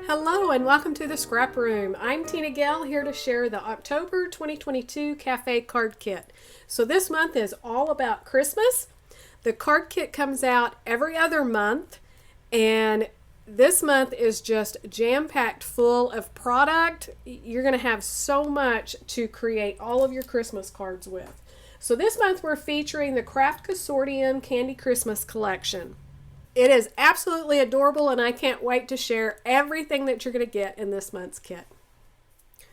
Hello and welcome to the Scrap Room. I'm Tina Gale here to share the October 2022 Cafe Card Kit. So this month is all about Christmas. The card kit comes out every other month, and this month is just jam-packed full of product. You're going to have so much to create all of your Christmas cards with. So this month we're featuring the Craft Consortium Candy Christmas Collection. It is absolutely adorable, and I can't wait to share everything that you're going to get in this month's kit.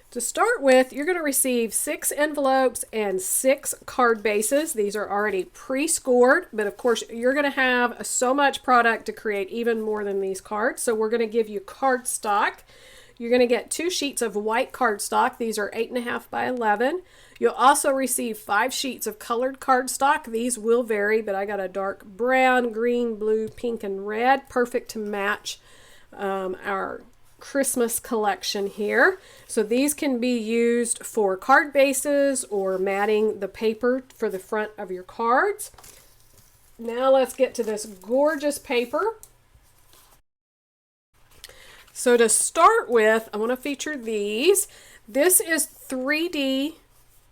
To start with, you're going to receive 6 envelopes and 6 card bases. These are already pre-scored, but of course you're going to have so much product to create even more than these cards. So we're going to give you cardstock. You're going to get 2 sheets of white cardstock. These are 8.5 by 11. You'll also receive 5 sheets of colored cardstock. These will vary, but I got a dark brown, green, blue, pink, and red. Perfect to match our Christmas collection here. So these can be used for card bases or matting the paper for the front of your cards. Now let's get to this gorgeous paper. So to start with, I want to feature these. This is 3D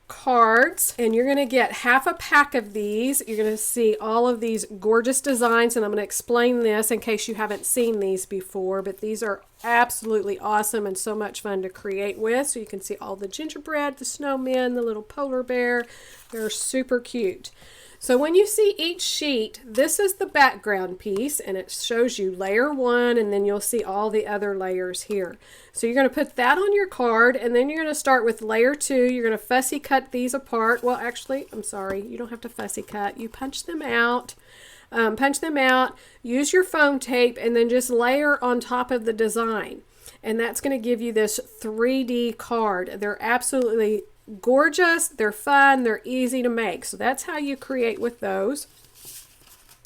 cards, and you're going to get half a pack of these. You're going to see all of these gorgeous designs, and I'm going to explain this in case you haven't seen these before, but these are absolutely awesome and so much fun to create with. So you can see all the gingerbread, the snowmen, the little polar bear. They're super cute. So when you see each sheet, this is the background piece, and it shows you layer 1, and then you'll see all the other layers here. So you're going to put that on your card, and then you're going to start with layer 2. You're going to fussy cut these apart. Well, actually, I'm sorry, you don't have to fussy cut. You punch them out. Use your foam tape, and then just layer on top of the design. And that's going to give you this 3D card. They're absolutely gorgeous, they're fun, they're easy to make. So that's how you create with those.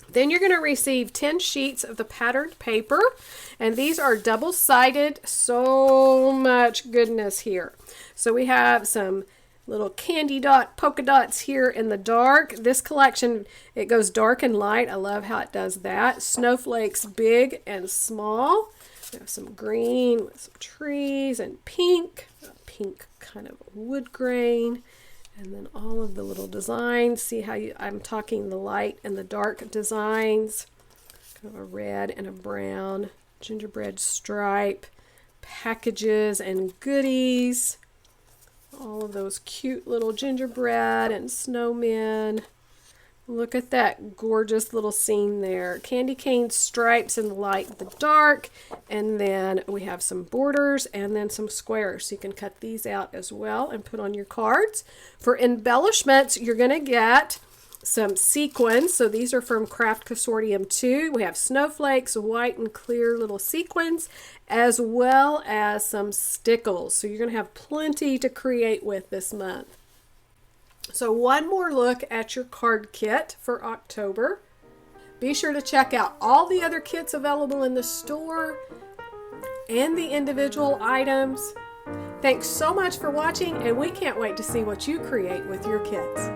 Then you're going to receive 10 sheets of the patterned paper, and these are double-sided. So much goodness here. So we have some little candy dot polka dots here in the dark. This collection, it goes dark and light. I love how it does that. Snowflakes big and small. We have some green with some trees and pink kind of wood grain, and then all of the little designs. See how I'm talking the light and the dark designs. Kind of a red and a brown gingerbread stripe, packages and goodies. All of those cute little gingerbread and snowmen. Look at that gorgeous little scene there. Candy cane stripes in the light and the dark. And then we have some borders and then some squares. So you can cut these out as well and put on your cards. For embellishments, you're going to get some sequins. So these are from Craft Consortium 2. We have snowflakes, white and clear little sequins, as well as some stickles. So you're going to have plenty to create with this month. So one more look at your card kit for October. Be sure to check out all the other kits available in the store and the individual items. Thanks so much for watching, and we can't wait to see what you create with your kits.